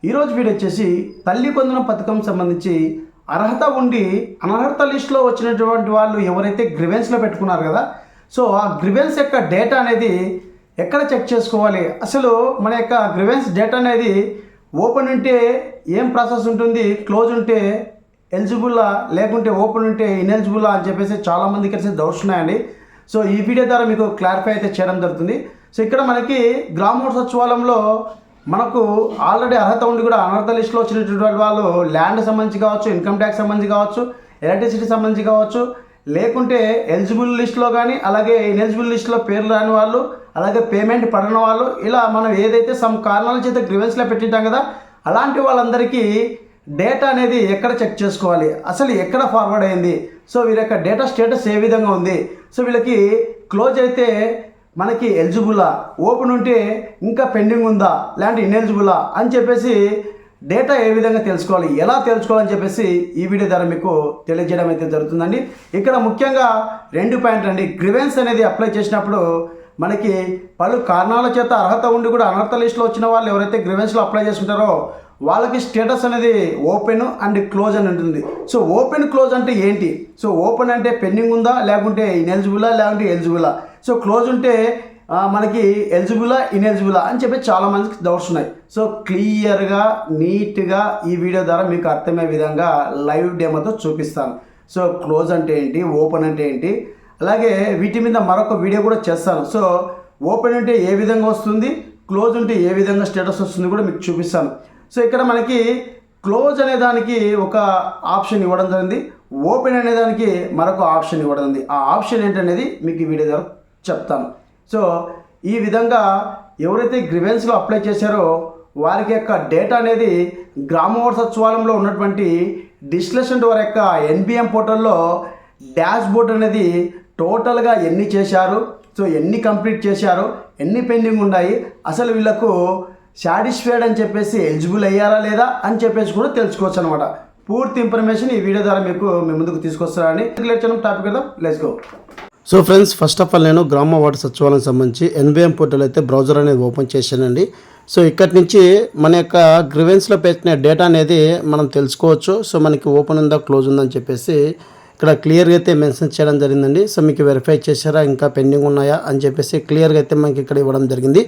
ఈరోజు వీడియో వచ్చేసి తల్లి వందనం పథకం సంబంధించి అర్హత ఉండి అనర్హత లిస్టులో వచ్చినటువంటి వాళ్ళు ఎవరైతే గ్రివెన్స్లో పెట్టుకున్నారు కదా, సో ఆ గ్రివెన్స్ యొక్క డేటా అనేది ఎక్కడ చెక్ చేసుకోవాలి, అసలు మన యొక్క గ్రివెన్స్ డేటా అనేది ఓపెన్ ఉంటే ఏం ప్రాసెస్ ఉంటుంది, క్లోజ్ ఉంటే ఎలిజిబుల్లా లేకుంటే ఓపెన్ ఉంటే ఇన్ఎలిజిబుల్లా అని చెప్పేసి చాలామందికి కలిసి డౌట్స్ ఉన్నాయండి. సో ఈ వీడియో ద్వారా మీకు క్లారిఫై అయితే చేయడం జరుగుతుంది. సో ఇక్కడ మనకి గ్రామ సచివాలయంలో మనకు ఆల్రెడీ అర్హత ఉండి కూడా అనర్హత లిస్టులో వచ్చినటువంటి వాళ్ళు ల్యాండ్ సంబంధించి కావచ్చు, ఇన్కమ్ ట్యాక్స్ సంబంధించి కావచ్చు, ఎలక్ట్రిసిటీ సంబంధించి కావచ్చు, లేకుంటే ఎలిజిబుల్ లిస్టులో కానీ అలాగే ఇన్ఎలిజిబుల్ లిస్టులో పేర్లు రాని వాళ్ళు, అలాగే పేమెంట్ పడిన వాళ్ళు, ఇలా మనం ఏదైతే సమ్ కారణాల చేత గ్రివెన్స్లో పెట్టింటాం కదా, అలాంటి వాళ్ళందరికీ డేటా అనేది ఎక్కడ చెక్ చేసుకోవాలి, అసలు ఎక్కడ ఫార్వర్డ్ అయింది, సో వీళ్ళ యొక్క డేటా స్టేటస్ ఏ విధంగా ఉంది, సో వీళ్ళకి క్లోజ్ అయితే మనకి ఎలిజిబులా, ఓపెన్ ఉంటే ఇంకా పెండింగ్ ఉందా, లేదంటే ఇన్ఎలిజిబులా అని చెప్పేసి డేటా ఏ విధంగా తెలుసుకోవాలి, ఎలా తెలుసుకోవాలని చెప్పేసి ఈ వీడియో ద్వారా మీకు తెలియజేయడం అయితే జరుగుతుందండి. ఇక్కడ ముఖ్యంగా 2 పాయింట్లు అండి. గ్రివెన్స్ అనేది అప్లై చేసినప్పుడు మనకి పలు కారణాల చేత అర్హత ఉండి కూడా అనర్హత లిస్టులో వచ్చిన వాళ్ళు ఎవరైతే గ్రివెన్స్లో అప్లై చేసుకుంటారో వాళ్ళకి స్టేటస్ అనేది ఓపెన్ అండ్ క్లోజ్ అని ఉంటుంది. సో ఓపెన్ క్లోజ్ అంటే ఏంటి, సో ఓపెన్ అంటే పెండింగ్ ఉందా, లేకుంటే ఇన్ఎలిజిబులా, లేకుంటే ఎలిజిబులా, సో క్లోజ్ ఉంటే మనకి ఎలిజిబులా ఇన్ఎలిజిబులా అని చెప్పి చాలామందికి డౌట్స్ ఉన్నాయి. సో క్లియర్గా నీట్గా ఈ వీడియో ద్వారా మీకు అర్థమయ్యే విధంగా లైవ్ డెమోతో చూపిస్తాను. సో క్లోజ్ అంటే ఏంటి, ఓపెన్ అంటే ఏంటి, అలాగే వీటి మీద మరొక వీడియో కూడా చేస్తాను. సో ఓపెన్ అంటే ఏ విధంగా వస్తుంది, క్లోజ్ ఉంటే ఏ విధంగా స్టేటస్ వస్తుంది కూడా మీకు చూపిస్తాను. సో ఇక్కడ మనకి క్లోజ్ అనే దానికి ఒక ఆప్షన్ ఇవ్వడం జరిగింది, ఓపెన్ అనే దానికి మరొక ఆప్షన్ ఇవ్వడం ఉంది. ఆ ఆప్షన్ ఏంటనేది మీకు ఈ వీడియో ద్వారా చెప్తాను. సో ఈ విధంగా ఎవరైతే గ్రివెన్స్లో అప్లై చేశారో వారికి యొక్క డేటా అనేది గ్రామ సచివాలయంలో ఉన్నటువంటి డిస్లెషన్ వారి యొక్క ఎన్బిఎం పోర్టల్లో డాష్ బోర్డ్ అనేది టోటల్గా ఎన్ని చేశారు, సో ఎన్ని కంప్లీట్ చేశారు, ఎన్ని పెండింగ్ ఉన్నాయి, అసలు వీళ్ళకు సాటిస్ఫైడ్ అని చెప్పేసి ఎలిజిబుల్ అయ్యారా లేదా అని చెప్పేసి కూడా తెలుసుకోవచ్చు అనమాట. పూర్తి ఇన్ఫర్మేషన్ ఈ వీడియో ద్వారా మీకు మీ ముందుకు తీసుకొస్తారని టాపిక్ కదా, let's go. So friends, first of all నేను గ్రామ వార్డు సచివాలయం సంబంధించి ఎన్బిఎం పోర్టల్ అయితే బ్రౌజర్ అనేది ఓపెన్ చేశానండి. సో ఇక్కడి నుంచి మన యొక్క గ్రివెన్స్లో పెట్టిన డేటా అనేది మనం తెలుసుకోవచ్చు. సో మనకి ఓపెన్ ఉందా, క్లోజ్ ఉందని చెప్పేసి ఇక్కడ క్లియర్గా అయితే మెన్షన్ చేయడం జరిగిందండి. సో మీకు వెరిఫై చేశారా, ఇంకా పెండింగ్ ఉన్నాయా అని చెప్పేసి క్లియర్గా అయితే మనకి ఇక్కడ ఇవ్వడం జరిగింది.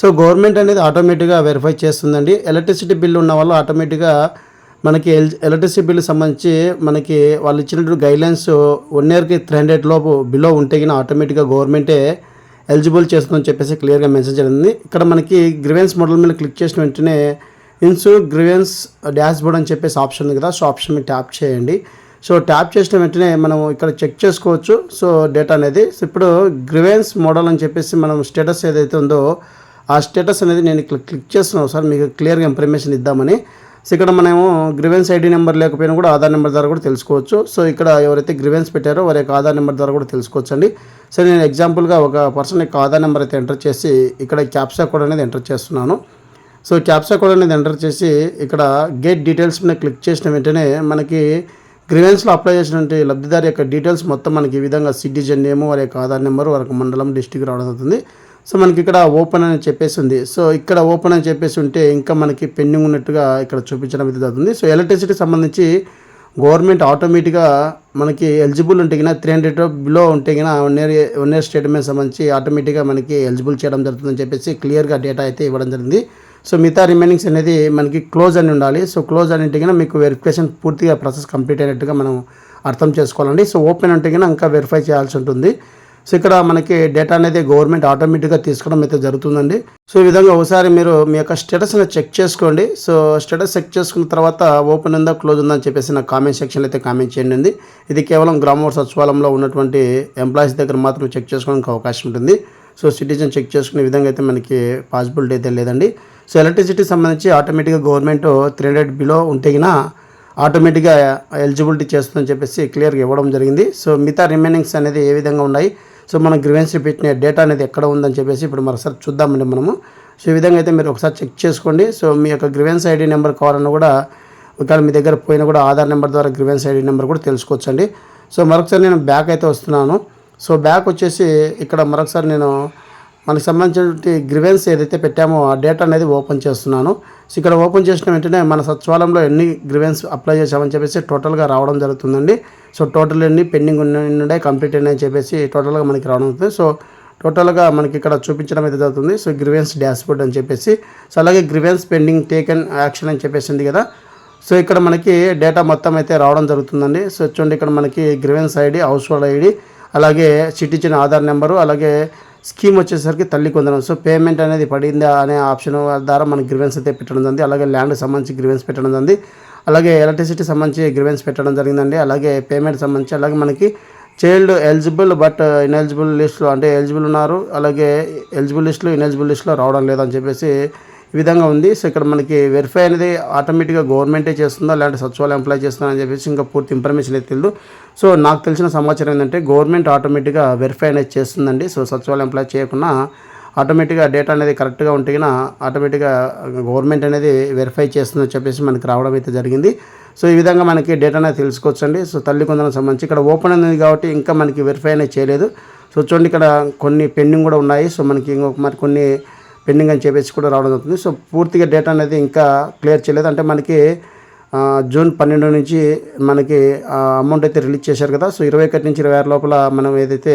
సో గవర్నమెంట్ అనేది ఆటోమేటిక్గా వెరిఫై చేస్తుందండి. ఎలక్ట్రిసిటీ బిల్లు ఉన్న వాళ్ళు ఆటోమేటిక్గా మనకి ఎలక్ట్రిసిటీ బిల్లు సంబంధించి మనకి వాళ్ళు ఇచ్చినటువంటి గైడ్లైన్స్ 1 ఇయర్కి 300 లోపు బిలో ఉంటే కినా ఆటోమేటిక్గా గవర్నమెంటే ఎలిజిబుల్ చేస్తుందని చెప్పేసి క్లియర్గా మెన్షన్ జరిగింది. ఇక్కడ మనకి గ్రివెన్స్ మోడల్ మీద క్లిక్ చేసిన వెంటనే ఇన్సూర్ గ్రివెన్స్ డాష్ బోర్డ్ అని చెప్పేసి ఆప్షన్ ఉంది కదా, సో ఆప్షన్ మీద ట్యాప్ చేయండి. సో ట్యాప్ చేసిన వెంటనే మనం ఇక్కడ చెక్ చేసుకోవచ్చు సో డేటా అనేది. సో ఇప్పుడు గ్రివెన్స్ మోడల్ అని చెప్పేసి మనం స్టేటస్ ఏదైతే ఉందో ఆ స్టేటస్ అనేది నేను ఇక్కడ క్లిక్ చేస్తున్నాను సార్ మీకు క్లియర్గా ఇన్ఫర్మేషన్ ఇద్దామని. సో ఇక్కడ మనము గ్రివెన్స్ ఐడి నెంబర్ లేకపోయినా కూడా ఆధార్ నెంబర్ ద్వారా కూడా తెలుసుకోవచ్చు. సో ఇక్కడ ఎవరైతే గ్రివెన్స్ పెట్టారో వారి యొక్క ఆధార్ నెంబర్ ద్వారా కూడా తెలుసుకోవచ్చు అండి. సో నేను ఎగ్జాంపుల్గా ఒక పర్సన్ యొక్క ఆధార్ నెంబర్ అయితే ఎంటర్ చేసి ఇక్కడ క్యాప్చా కోడ్ అనేది ఎంటర్ చేస్తున్నాను. సో క్యాప్చా కోడ్ అనేది ఎంటర్ చేసి ఇక్కడ గెట్ డీటెయిల్స్ మీద క్లిక్ చేసిన వెంటనే మనకి గ్రివెన్స్లో అప్లై చేసినటువంటి లబ్ధిదారు యొక్క డీటెయిల్స్ మొత్తం మనకి ఈ విధంగా సిటిజన్ నేమ్, వారి యొక్క ఆధార్ నెంబర్, వారి యొక్క మండలం, డిస్ట్రిక్ట్ రావడం అవుతుంది. సో మనకి ఇక్కడ ఓపెన్ అని చెప్పేసి ఉంది. సో ఇక్కడ ఓపెన్ అని చెప్పేసి ఉంటే ఇంకా మనకి పెండింగ్ ఉన్నట్టుగా ఇక్కడ చూపించడం అయితే జరుగుతుంది. సో ఎలక్ట్రిసిటీ సంబంధించి గవర్నమెంట్ ఆటోమేటిక్గా మనకి ఎలిజిబుల్ ఉంటే కినా 300 బిలో ఉంటే కినా 1 ఇయర్ స్టేట్మెంట్ సంబంధించి ఆటోమేటిక్గా మనకి ఎలిజిబుల్ చేయడం జరుగుతుందని చెప్పేసి క్లియర్గా డేటా అయితే ఇవ్వడం జరిగింది. సో మిగతా రిమైనింగ్స్ అనేది మనకి క్లోజ్ అని ఉండాలి. సో క్లోజ్ అంటే కినా మీకు వెరిఫికేషన్ పూర్తిగా ప్రాసెస్ కంప్లీట్ అయినట్టుగా మనం అర్థం చేసుకోవాలండి. సో ఓపెన్ అంటే కినా ఇంకా వెరిఫై చేయాల్సి ఉంటుంది. సో ఇక్కడ మనకి డేటా అనేది గవర్నమెంట్ ఆటోమేటిక్గా తీసుకోవడం అయితే జరుగుతుందండి. సో ఈ విధంగా ఒకసారి మీరు మీ యొక్క స్టేటస్ని చెక్ చేసుకోండి. సో స్టేటస్ చెక్ చేసుకున్న తర్వాత ఓపెన్ ఉందా, క్లోజ్ ఉందా అని చెప్పేసి నాకు కామెంట్ సెక్షన్లో అయితే కామెంట్ చేయండి. ఇది కేవలం గ్రామ సచివాలయంలో ఉన్నటువంటి ఎంప్లాయీస్ దగ్గర మాత్రం చెక్ చేసుకోవడానికి అవకాశం ఉంటుంది. సో సిటిజన్ చెక్ చేసుకునే విధంగా అయితే మనకి పాసిబిలిటీ అయితే లేదండి. సో ఎలక్ట్రిసిటీ సంబంధించి ఆటోమేటిక్గా గవర్నమెంట్ 300 బిలో ఉంటే కినా ఆటోమేటిక్గా ఎలిజిబిలిటీ చేస్తుందని చెప్పేసి క్లియర్గా ఇవ్వడం జరిగింది. సో మిగతా రిమైనింగ్స్ అనేది ఏ విధంగా ఉన్నాయి, సో మన గ్రివెన్స్ పెట్టిన డేటా అనేది ఎక్కడ ఉందని చెప్పేసి ఇప్పుడు మరోసారి చూద్దామండి మనము. సో ఈ విధంగా అయితే మీరు ఒకసారి చెక్ చేసుకోండి. సో మీ యొక్క గ్రివెన్స్ ఐడి నెంబర్ కావాలన్నా కూడా ఒకవేళ మీ దగ్గర పోయినా కూడా ఆధార్ నెంబర్ ద్వారా గ్రివెన్స్ ఐడి నెంబర్ కూడా తెలుసుకోవచ్చండి. సో మరొకసారి నేను బ్యాక్ అయితే వస్తున్నాను. సో బ్యాక్ వచ్చేసి ఇక్కడ మరొకసారి నేను మనకు సంబంధించిన గ్రివెన్స్ ఏదైతే పెట్టామో ఆ డేటా అనేది ఓపెన్ చేస్తున్నాను. సో ఇక్కడ ఓపెన్ చేసిన వెంటనే మన సచివాలయంలో ఎన్ని గ్రివెన్స్ అప్లై చేసామని చెప్పేసి టోటల్గా రావడం జరుగుతుందండి. సో టోటల్ ఎన్ని పెండింగ్ ఉన్నాయి, కంప్లీట్ అయినాయని చెప్పేసి టోటల్గా మనకి రావడం అవుతుంది. సో టోటల్గా మనకి ఇక్కడ చూపించడం అయితే జరుగుతుంది. సో గ్రివెన్స్ డాష్బోర్డ్ అని చెప్పేసి, సో అలాగే గ్రివెన్స్ పెండింగ్ టేకెన్ యాక్షన్ అని చెప్పేసి ఉంది కదా. సో ఇక్కడ మనకి డేటా మొత్తం అయితే రావడం జరుగుతుందండి. సో చూడండి ఇక్కడ మనకి grievance ID, house hold ID, అలాగే సిటిజన్ ఆధార్ నెంబరు, అలాగే స్కీమ్ వచ్చేసరికి తల్లి కొందరం. సో పేమెంట్ అనేది పడిందా అనే ఆప్షన్ ద్వారా మనకి గ్రివెన్స్ అయితే పెట్టడం జరిగింది. అలాగే ల్యాండ్కి సంబంధించి గ్రివెన్స్ పెట్టడం జరిగింది. అలాగే ఎలక్ట్రిసిటీ సంబంధించి గ్రివెన్స్ పెట్టడం జరిగిందండి. అలాగే పేమెంట్ సంబంధించి, అలాగే మనకి చైల్డ్ ఎలిజిబుల్ బట్ ఇన్ఎలిజిబుల్ లిస్ట్లో, అంటే ఎలిజిబుల్ ఉన్నారు అలాగే ఎలిజిబుల్ లిస్టులో ఇన్ఎలిజిబుల్ లిస్ట్లో రావడం లేదని చెప్పేసి ఈ విధంగా ఉంది. సో ఇక్కడ మనకి వెరిఫై అనేది ఆటోమేటిక్గా గవర్నమెంటే చేస్తుందా లేదంటే సచివాలయం ఎంప్లాయ్ చేస్తుందా అని చెప్పేసి ఇంకా పూర్తి ఇన్ఫర్మేషన్ అయితే తెలియదు. సో నాకు తెలిసిన సమాచారం ఏంటంటే గవర్నమెంట్ ఆటోమేటిక్గా వెరిఫై అనేది చేస్తుందండి. సో సచివాలయం ఎంప్లాయ్ చేయకుండా ఆటోమేటిక్గా డేటా అనేది కరెక్ట్గా ఉంటే ఆటోమేటిక్గా గవర్నమెంట్ అనేది వెరిఫై చేస్తుందని చెప్పేసి మనకి రావడం అయితే జరిగింది. సో ఈ విధంగా మనకి డేటా అనేది తెలుసుకోవచ్చండి. సో తల్లి కొందరం సంబంధించి ఇక్కడ ఓపెన్ అనేది కాబట్టి ఇంకా మనకి వెరిఫై అనేది చేయలేదు. సో చూడండి ఇక్కడ కొన్ని పెండింగ్ కూడా ఉన్నాయి. సో మనకి ఇంకొక మరి కొన్ని పెండింగ్ అని చెప్పేసి కూడా రావడం జరుగుతుంది. సో పూర్తిగా డేటా అనేది ఇంకా క్లియర్ చేయలేదు. అంటే మనకి జూన్ 12 నుంచి మనకి అమౌంట్ అయితే రిలీజ్ చేశారు కదా. సో 21 నుంచి 26 లోపల మనం ఏదైతే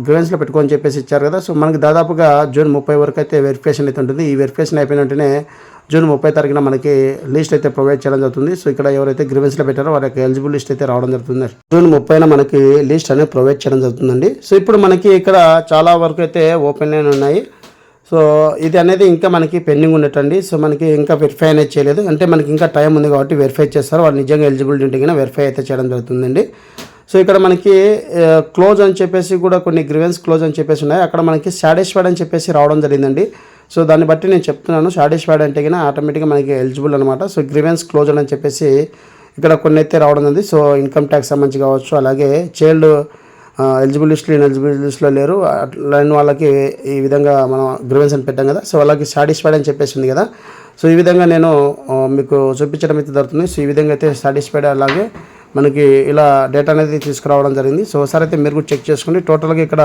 గ్రివెన్స్లో పెట్టుకోని చెప్పేసి ఇచ్చారు కదా. సో మనకి దాదాపుగా జూన్ 30 వరకు అయితే వెరిఫికేషన్ అయితే ఉంటుంది. ఈ వెరిఫికేషన్ అయిపోయిన వెంటనే జూన్ 30 తారీఖున మనకి లిస్ట్ అయితే ప్రొవైడ్ చేయడం జరుగుతుంది. సో ఇక్కడ ఎవరైతే గ్రివెన్స్లో పెట్టారో వారికి ఎలిజిబుల్ లిస్ట్ అయితే రావడం జరుగుతుంది. జూన్ 30న మనకి లిస్ట్ అనేది ప్రొవైడ్ చేయడం జరుగుతుందండి. సో ఇప్పుడు మనకి ఇక్కడ చాలా వరకు అయితే ఓపెన్ లైన్ ఉన్నాయి. సో ఇది అనేది ఇంకా మనకి పెండింగ్ ఉన్నట్టండి. సో మనకి ఇంకా వెరిఫై అనేది చేయలేదు. అంటే మనకి ఇంకా టైం ఉంది కాబట్టి వెరిఫై చేస్తారు. వాళ్ళు నిజంగా ఎలిజిబిలిటీ ఉంటే కన్నా వెరిఫై అయితే చేయడం జరుగుతుందండి. సో ఇక్కడ మనకి క్లోజ్ అని చెప్పేసి కూడా కొన్ని గ్రివెన్స్ క్లోజ్ అని చెప్పేసి ఉన్నాయి. అక్కడ మనకి సాటిస్ఫైడ్ అని చెప్పేసి రావడం జరిగిందండి. సో దాన్ని బట్టి నేను చెప్తున్నాను, సాటిస్ఫైడ్ అంటే కన్నా ఆటోమేటిక్గా మనకి ఎలిజిబుల్ అనమాట. సో గ్రివెన్స్ క్లోజ్ అని చెప్పేసి ఇక్కడ కొన్ని అయితే రావడం ఉంది. సో ఇన్కమ్ ట్యాక్స్ సంబంధించి కావచ్చు, అలాగే చైల్డ్ ఎలిజిబుల్ లిస్టులు ఇన్ఎలిజిబుల్ లిస్టులో లేరు అట్లైన వాళ్ళకి ఈ విధంగా మనం గ్రివెన్స్ అని పెట్టాం కదా. సో వాళ్ళకి సాటిస్ఫైడ్ అని చెప్పేసి ఉంది కదా. సో ఈ విధంగా నేను మీకు చూపించడం అయితే జరుగుతుంది. సో ఈ విధంగా అయితే సాటిస్ఫైడ్, అలాగే మనకి ఇలా డేటా అనేది తీసుకురావడం జరిగింది. సో ఒకసారి అయితే మీరు కూడా చెక్ చేసుకోండి. టోటల్గా ఇక్కడ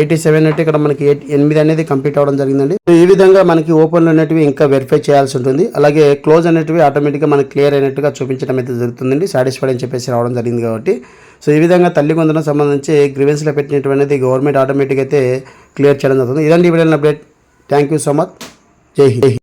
87 అంటే ఇక్కడ మనకి 8 అనేది కంప్లీట్ అవ్వడం జరిగిందండి. సో ఈ విధంగా మనకి ఓపెన్లో అనేటివి ఇంకా వెరిఫై చేయాల్సి ఉంటుంది. అలాగే క్లోజ్ అనేటివి ఆటోమేటిక్గా మనకి క్లియర్ అయినట్టుగా చూపించడం అయితే జరుగుతుందండి. సాటిస్ఫైడ్ అని చెప్పేసి రావడం జరిగింది కాబట్టి. సో ఈ విధంగా తల్లి కొందరం సంబంధించి గ్రివెన్స్లో పెట్టినటువంటిది గవర్నమెంట్ ఆటోమేటిక్గా అయితే క్లియర్ చేయడం జరుగుతుంది. ఇదండి ఈ video update. Thank you so much. జై హింద్.